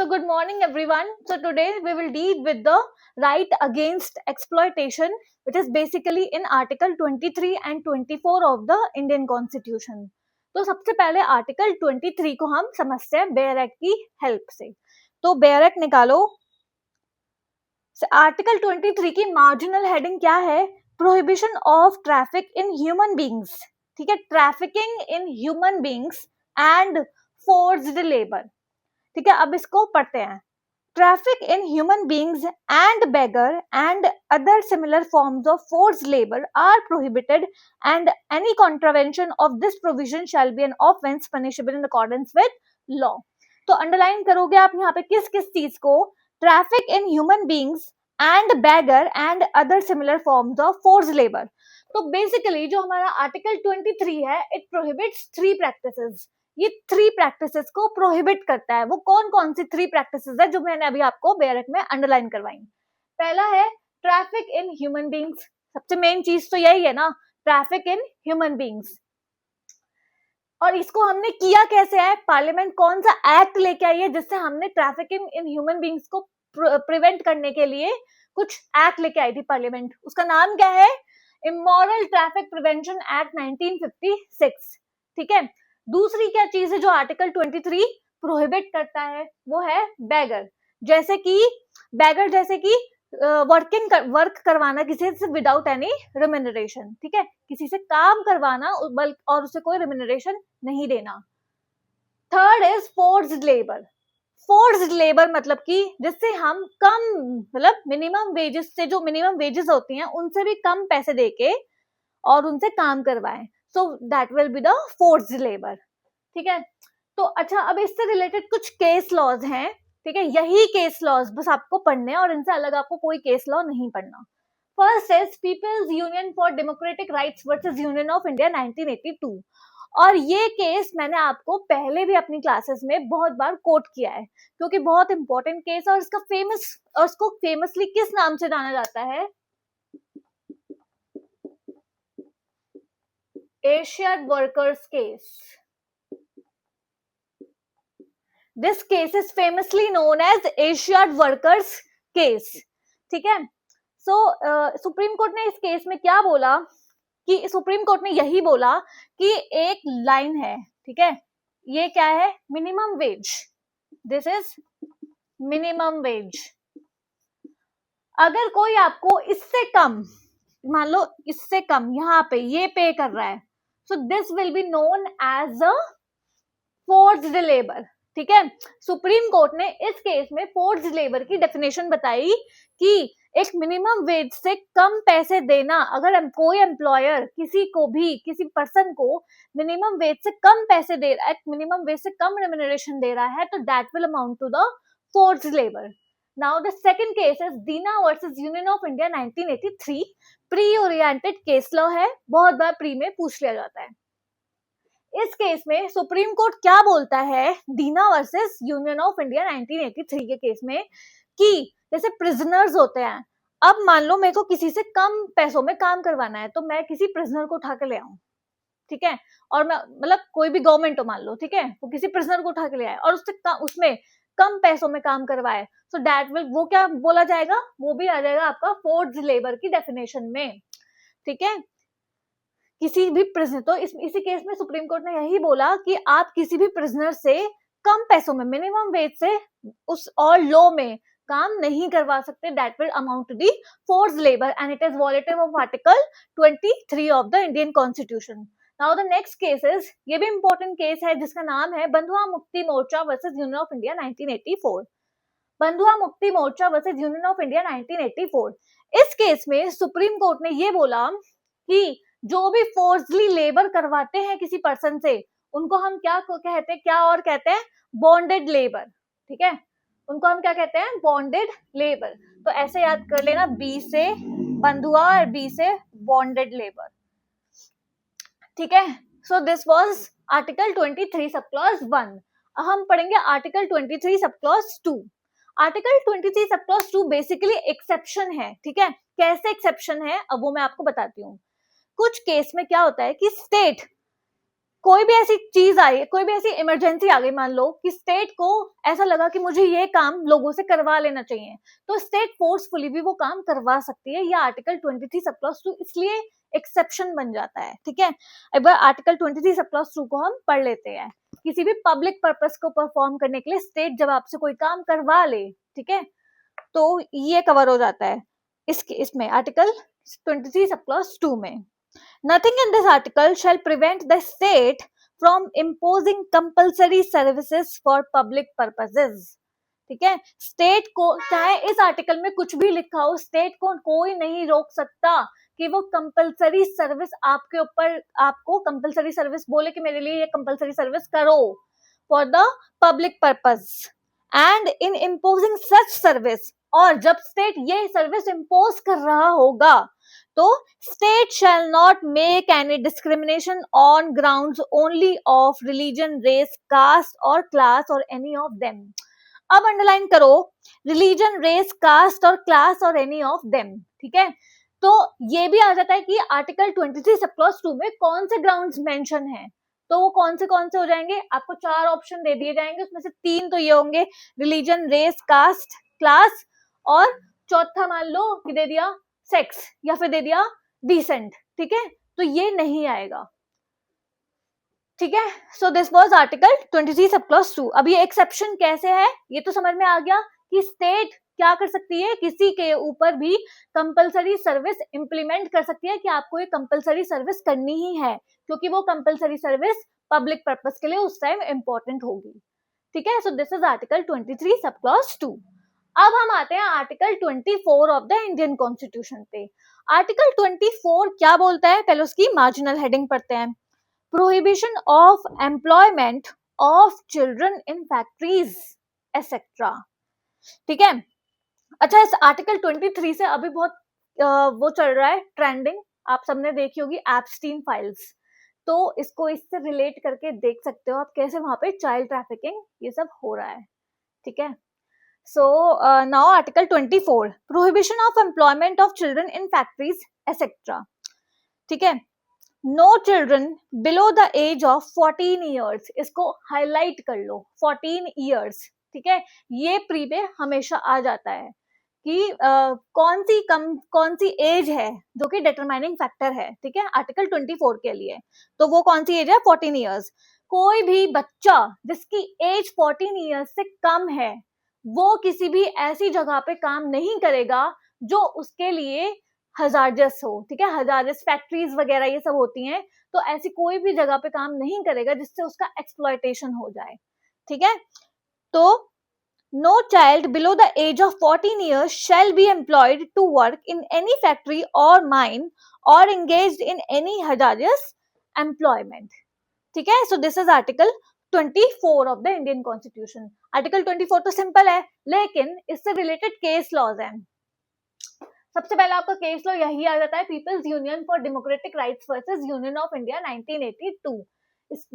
So good morning everyone. So today we will deal with the right against exploitation, which is basically in article 23 and 24 of the Indian Constitution. तो सबसे पहले article 23 को हम समझते हैं bare act की help से. तो बेयर एक्ट निकालो. आर्टिकल 23 की मार्जिनल हेडिंग क्या है? Prohibition of traffic in human beings. ठीक है, trafficking in human beings and forced labour. ठीक है, अब इसको पढ़ते हैं. Traffic in human beings and beggar and other similar forms of forced labor are prohibited, and any contravention of this provision shall be an offense punishable in accordance with law. तो underline करोगे आप यहाँ पे किस किस चीज को? Traffic in human beings and bagger and other similar forms of forced labour. तो बेसिकली जो हमारा आर्टिकल 23 है, इट प्रोहिबिट्स 3 प्रैक्टिसेस. ये 3 प्रैक्टिसेस को प्रोहिबिट करता है. वो कौन कौन सी 3 प्रैक्टिसेस है जो मैंने अभी आपको बेयर एक्ट में अंडरलाइन करवाई? पहला है ट्रैफिक इन ह्यूमन बींग्स. सबसे मेन चीज तो यही है ना, ट्रैफिक इन ह्यूमन बींग्स. और इसको हमने किया कैसे है? पार्लियामेंट कौन सा एक्ट लेके आई है जिससे हमने ट्रैफिकिंग इन ह्यूमन बींग्स को प्रिवेंट करने के लिए कुछ एक्ट लेके आई थी पार्लियामेंट. उसका नाम क्या है? Immoral traffic prevention act 1956. ठीक है. दूसरी क्या चीज है जो आर्टिकल 23 प्रोहिबिट करता है? वो है बैगर. जैसे कि वर्क करवाना किसी से विदाउट एनी रेम्यूनरेशन. ठीक है, किसी से काम करवाना और उसे कोई रेम्यूनरेशन नहीं देना. Third is forced labour. Forced labour मतलब कि जिससे हम कम, मतलब मिनिमम वेजेस से, जो मिनिमम वेजेस होती हैं उनसे भी कम पैसे देके और उनसे काम करवाएं. So that will be the forced labour. ठीक है. तो अच्छा, अब इससे रिलेटेड कुछ केस लॉज हैं. ठीक है, यही केस लॉज बस आपको पढ़ने, और इनसे अलग आपको कोई केस लॉ नहीं पढ़ना. First is People's Union for Democratic Rights versus Union of India 1982. और ये केस मैंने आपको पहले भी अपनी क्लासेस में बहुत बार कोट किया है, क्योंकि बहुत इंपॉर्टेंट केस है. और इसको फेमसली किस नाम से जाना जाता है? Asiad workers case. This case is famously known as Asiad Workers Case. ठीक है. So सुप्रीम कोर्ट ने इस केस में क्या बोला कि सुप्रीम कोर्ट ने यही बोला कि एक लाइन है. ठीक है, ये क्या है? Minimum wage. This is minimum wage. अगर कोई आपको इससे कम, मान लो इससे कम यहाँ पे ये पे कर रहा है, so this will be known as a forced labour. ठीक है. सुप्रीम कोर्ट ने इस केस में फोर्स्ड लेबर की डेफिनेशन बताई कि एक मिनिमम वेज से कम पैसे देना. अगर कोई एम्प्लॉयर किसी पर्सन को मिनिमम वेज से कम पैसे दे रहा है, मिनिमम वेज से कम रेम्यूनरेशन दे रहा है, तो that will amount to the forced labour. Now the second case is Dina versus Union of India 1983. Pre oriented case law है, बहुत बार प्री में पूछ लिया जाता है. इस केस में सुप्रीम कोर्ट क्या बोलता है दीना वर्सेस यूनियन ऑफ इंडिया 1983 के केस में कि जैसे प्रिजनर्स होते हैं. अब मान लो मेरे को किसी से कम पैसों में काम करवाना है, तो मैं किसी प्रिजनर को उठा के ले आऊं. ठीक है, और मैं, मतलब कोई भी गवर्नमेंट हो मान लो, ठीक है, वो किसी प्रिजनर को उठा के ले आए और उसमें कम पैसों में काम करवाए, सो दैट विल, वो क्या बोला जाएगा? वो भी आ जाएगा आपका फोर्स्ड लेबर की डेफिनेशन में. ठीक है. किसी भी प्रिजनर, तो इसी केस में सुप्रीम कोर्ट ने यही बोला कि आप किसी भी प्रिजनर से कम पैसों में, मिनिमम वेज से, उस और लो में काम नहीं करवा सकते. That will amount to the forced labour and it is violative of article 23 of the Indian constitution. Now the next case is, ये भी इंपॉर्टेंट केस है, जिसका नाम है बंधुआ Mukti Morcha versus Union of India 1984. बंधुआ Mukti Morcha versus Union of India 1984. इस केस में सुप्रीम कोर्ट ने ये बोला कि जो भी फोर्सली लेबर करवाते हैं किसी पर्सन से, उनको हम क्या कहते हैं? क्या और कहते हैं? Bonded labour. ठीक है, उनको हम क्या कहते हैं? Bonded labour. तो ऐसे याद कर लेना, बी से बंधुआ और बी से बॉन्डेड लेबर. ठीक है. So this was article 23 sub clause 1. हम पढ़ेंगे article 23 sub clause 2. Article 23 sub clause 2 basically exception है. ठीक है, कैसे एक्सेप्शन है अब वो मैं आपको बताती हूँ. कुछ केस में क्या होता है कि स्टेट कोई भी ऐसी चीज आई, कोई भी ऐसी इमरजेंसी आ गई, मान लो कि स्टेट को ऐसा लगा कि मुझे ये काम लोगों से करवा लेना चाहिए, तो स्टेट फोर्सफुली भी वो काम करवा सकती है। ये आर्टिकल 23 सब क्लॉज 2 इसलिए एक्सेप्शन बन जाता है। ठीक है, एक बार आर्टिकल 23 सब क्लॉज 2 को हम पढ़ लेते हैं। किसी भी पब्लिक पर्पस को परफॉर्म करने के लिए स्टेट जब आपसे कोई काम करवा ले, ठीक है, तो ये कवर हो जाता है इसमें आर्टिकल 23 सब क्लॉज 2 में। Nothing in this article shall prevent the state from imposing compulsory services for public purposes. ठीक है, स्टेट को चाहे इस आर्टिकल में कुछ भी लिखा हो, स्टेट को कोई नहीं रोक सकता कि वो कंपलसरी सर्विस आपके ऊपर, आपको कंपलसरी सर्विस बोले कि मेरे लिए ये कंपलसरी सर्विस करो for the public purpose. And in imposing such service, और जब स्टेट ये सर्विस इम्पोज कर रहा होगा तो state shall not make any discrimination on grounds only of religion, race, caste or class or any of them. अब underline करो religion, race, cast और क्लास और एनी ऑफ देम। ठीक है, तो ये भी आ जाता है कि आर्टिकल 23 सब क्लॉज 2 में कौन से ग्राउंड्स मेंशन हैं, तो वो कौन से हो जाएंगे, आपको 4 ऑप्शन दे दिए जाएंगे, उसमें से 3 तो ये होंगे रिलीजन, रेस, कास्ट, क्लास, और चौथा मान लो कि दे दिया सेक्स या फिर दे दिया डिसेंट। ठीक है, तो ये नहीं आएगा। ठीक है, so this was article 23 sub clause 2। अब ये एक्सेप्शन कैसे है ये तो समझ में आ गया कि स्टेट क्या कर सकती है, किसी के ऊपर भी कंपलसरी सर्विस इंप्लीमेंट कर सकती है कि आपको ये कंपलसरी सर्विस करनी ही है, क्योंकि वो कंपलसरी सर्विस पब्लिक पर्पस के लिए उस टाइम इंपॉर्टेंट होगी। ठीक है, so this is article 23 sub clause 2। अब हम आते हैं article 24 of the Indian constitution पे। आर्टिकल 24 क्या बोलता है, पहले उसकी मार्जिनल हेडिंग पढ़ते हैं। Prohibition of employment of children in factories etcetera. ठीक है, अच्छा, इस आर्टिकल 23 से अभी बहुत वो चल रहा है ट्रेंडिंग, आप सबने देखी होगी एप्स्टीन फाइल्स, तो इसको इससे रिलेट करके देख सकते हो आप कैसे वहां पे चाइल्ड ट्रैफिकिंग ये सब हो रहा है। ठीक है, so now article 24 prohibition of employment of children in factories etc. ठीक है, no children below the age of 14 years, इसको हाईलाइट कर लो 14 years। ठीक है, ये प्री पे हमेशा आ जाता है कि कौन सी एज है जो कि डिटरमाइनिंग फैक्टर है। ठीक है, आर्टिकल 24 के लिए तो वो कौन सी एज है, 14 years। कोई भी बच्चा जिसकी एज 14 years से कम है वो किसी भी ऐसी जगह पे काम नहीं करेगा जो उसके लिए हजारजस हो। ठीक है, हजारजस फैक्ट्रीज वगैरह ये सब होती हैं, तो ऐसी कोई भी जगह पे काम नहीं करेगा जिससे उसका एक्सप्लॉयटेशन हो जाए। ठीक है, तो no child below the age of 14 years shall be employed to work in any factory or mine or engaged in any hazardous employment. ठीक है, so this is article 24 of the Indian constitution. Article 24 तो simple है, लेकिन इससे related case laws हैं। सबसे पहले आपका केस लॉ यही आ जाता है, People's Union for Democratic Rights versus Union of India 1982,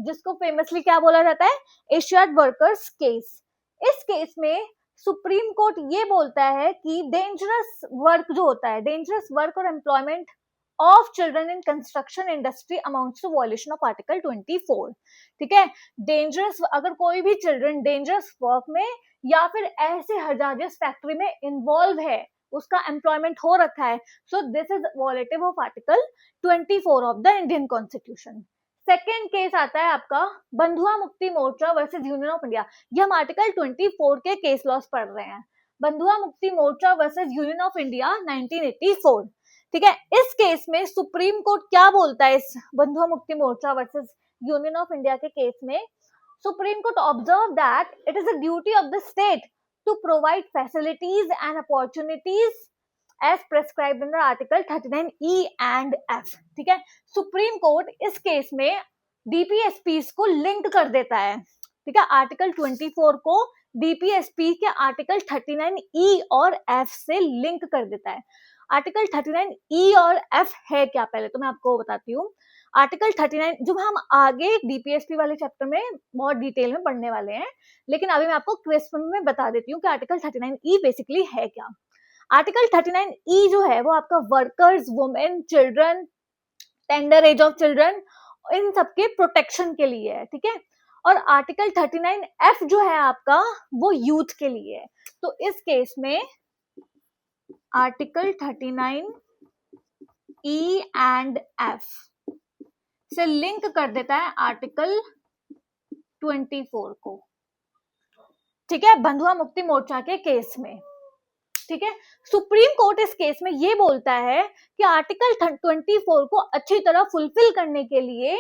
जिसको फेमसली क्या बोला जाता है, एशियाड वर्कर्स केस। इस केस में सुप्रीम कोर्ट ये बोलता है कि डेंजरस वर्क जो होता है, डेंजरस वर्क और employment of children in construction industry amounts to violation of article 24। ठीक है, डेंजरस, अगर कोई भी चिल्ड्रन डेंजरस वर्क में या फिर ऐसे हजारजस फैक्ट्री में इन्वॉल्व है, उसका एम्प्लॉयमेंट हो रखा है, so this is violative of article 24 of the Indian constitution. Second case आता है आपका Bandhua Mukti Morcha versus Union of India. ये हम आर्टिकल 24 के केस लॉस पढ़ रहे हैं, बंधुआ Mukti Morcha versus Union of India 1984। ठीक है, इस केस में सुप्रीम कोर्ट क्या बोलता है, इस Bandhua Mukti Morcha versus Union of India के केस में Supreme Court observe that it is a duty of the state to provide facilities and opportunities as prescribed under article 39E and F। ठीक है, सुप्रीम कोर्ट इस केस में डीपीएसपीस को लिंक कर देता है। ठीक है, आर्टिकल 24 को डीपीएसपी के आर्टिकल 39E और F से लिंक कर देता है। आर्टिकल 39E और F है क्या, पहले तो मैं आपको बताती हूँ। आर्टिकल 39 जो हम आगे डीपीएसपी वाले चैप्टर में बहुत डिटेल में पढ़ने वाले हैं, लेकिन अभी मैं आपको क्रिस्प में बता देती हूँ कि आर्टिकल 39E बेसिकली है क्या। आर्टिकल 39E जो है वो आपका workers, women, children, tender as of children in सबके प्रोटेक्शन के लिए है, ठीक है। और आर्टिकल 39F जो है आपका वो यूथ के लिए है। तो इस केस में आर्टिकल 39E एंड F से लिंक कर देता है आर्टिकल 24 को, ठीक है, बंधुआ मुक्ति मोर्चा के केस में, ठीक है। सुप्रीम कोर्ट इस केस में ये बोलता है कि आर्टिकल 24 को अच्छी तरह फुलफिल करने के लिए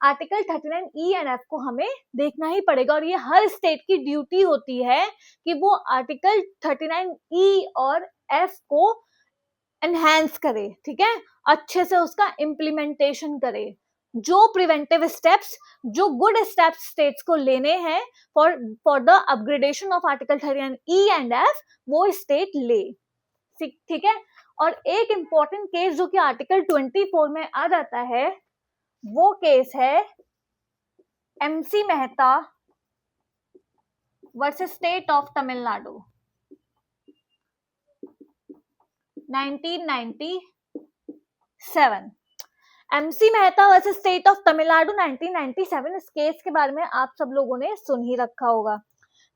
आर्टिकल 39E एंड F को हमें देखना ही पड़ेगा, और ये हर स्टेट की ड्यूटी होती है कि वो आर्टिकल 39E और F को एनहांस करे, ठीक है, अच्छे से उसका इम्प्लीमेंटेशन करे। जो प्रिवेंटिव स्टेप्स, जो गुड स्टेप्स स्टेट्स को लेने हैं for the upgradation of article 39E and F, वो स्टेट ले, ठीक है। और एक इंपॉर्टेंट केस जो कि आर्टिकल 24 में आ जाता है वो केस है MC Mehta versus state of Tamil Nadu 1997। MC Mehta versus state of Tamil Nadu 1997, इस केस के बारे में आप सब लोगों ने सुन ही रखा होगा,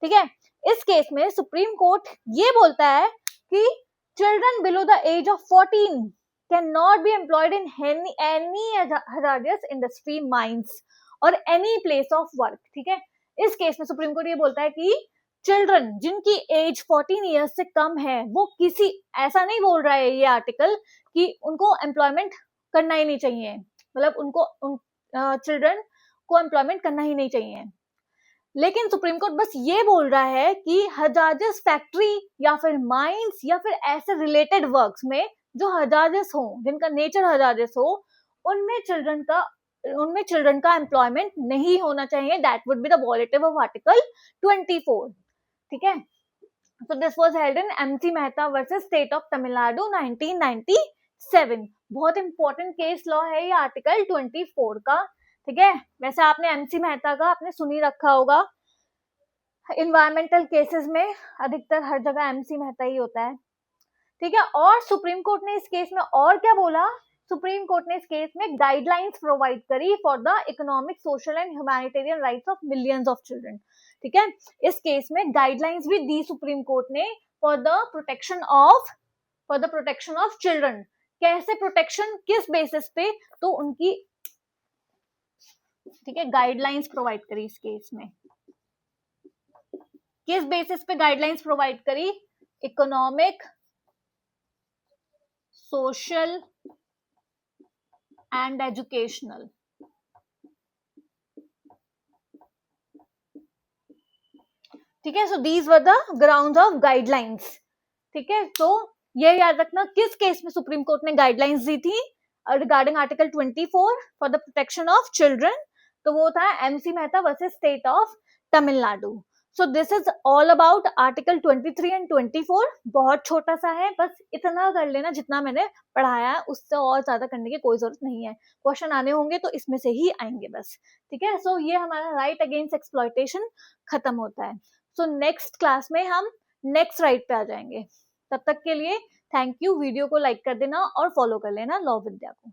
ठीक है। इस केस में सुप्रीम कोर्ट ये बोलता है कि children below the age of 14 can not be employed in any hazardous industry, mines और एनी प्लेस ऑफ वर्क, ठीक है। इस केस में सुप्रीम कोर्ट ये बोलता है कि चिल्ड्रन जिनकी एज 14 ईयर्स से कम है, वो किसी, ऐसा नहीं बोल रहा है ये आर्टिकल कि उनको एम्प्लॉयमेंट करना ही नहीं चाहिए, मतलब उनको चिल्ड्रन को एम्प्लॉयमेंट करना ही नहीं चाहिए। लेकिन सुप्रीम कोर्ट बस ये बोल रहा है कि हजार्डस फैक्ट्री या फिर माइंस या फिर ऐसे रिलेटेड वर्क्स में जो हजार्डस हो, जिनका नेचर हजार्डस हो, उनमें चिल्ड्रन का एम्प्लॉयमेंट नहीं होना चाहिए। That would be the violative of article 24, ठीक है। So this was held in MC Mehta versus State of Tamil Nadu 1997। बहुत इंपॉर्टेंट केस लॉ है ये आर्टिकल 24 का, ठीक है। वैसे आपने MC मेहता का आपने सुन ही रखा होगा, इन्वायरमेंटल केसेस में अधिकतर हर जगह MC मेहता ही होता है, ठीक है। और सुप्रीम कोर्ट ने इस केस में और क्या बोला, सुप्रीम कोर्ट ने इस केस में गाइडलाइंस प्रोवाइड करी for the economic, social and humanitarian rights of millions of children, ठीक है। इस केस में गाइडलाइंस भी दी सुप्रीम कोर्ट ने for the protection of children. कैसे प्रोटेक्शन, किस बेसिस पे, तो उनकी, ठीक है, गाइडलाइंस प्रोवाइड करी इस केस में। किस बेसिस पे गाइडलाइंस प्रोवाइड करी, इकोनॉमिक, सोशल एंड एजुकेशनल, ठीक है। So these were the grounds of guidelines, ठीक है। तो ये याद रखना किस केस में सुप्रीम कोर्ट ने गाइडलाइंस दी थी regarding article 24 for the protection of children, तो वो था MC Mehta versus state of Tamil Nadu. So this is all about article 23 and 24। बहुत छोटा सा है, बस इतना कर लेना जितना मैंने पढ़ाया है, उससे और ज्यादा करने की कोई जरूरत नहीं है। क्वेश्चन आने होंगे तो इसमें से ही आएंगे बस, ठीक है। सो ये हमारा राइट अगेंस्ट एक्सप्लॉयटेशन खत्म होता है। सो नेक्स्ट क्लास में हम नेक्स्ट राइट पे आ जाएंगे। तब तक के लिए थैंक यू। वीडियो को लाइक कर देना और फॉलो कर लेना लॉ विद्या को।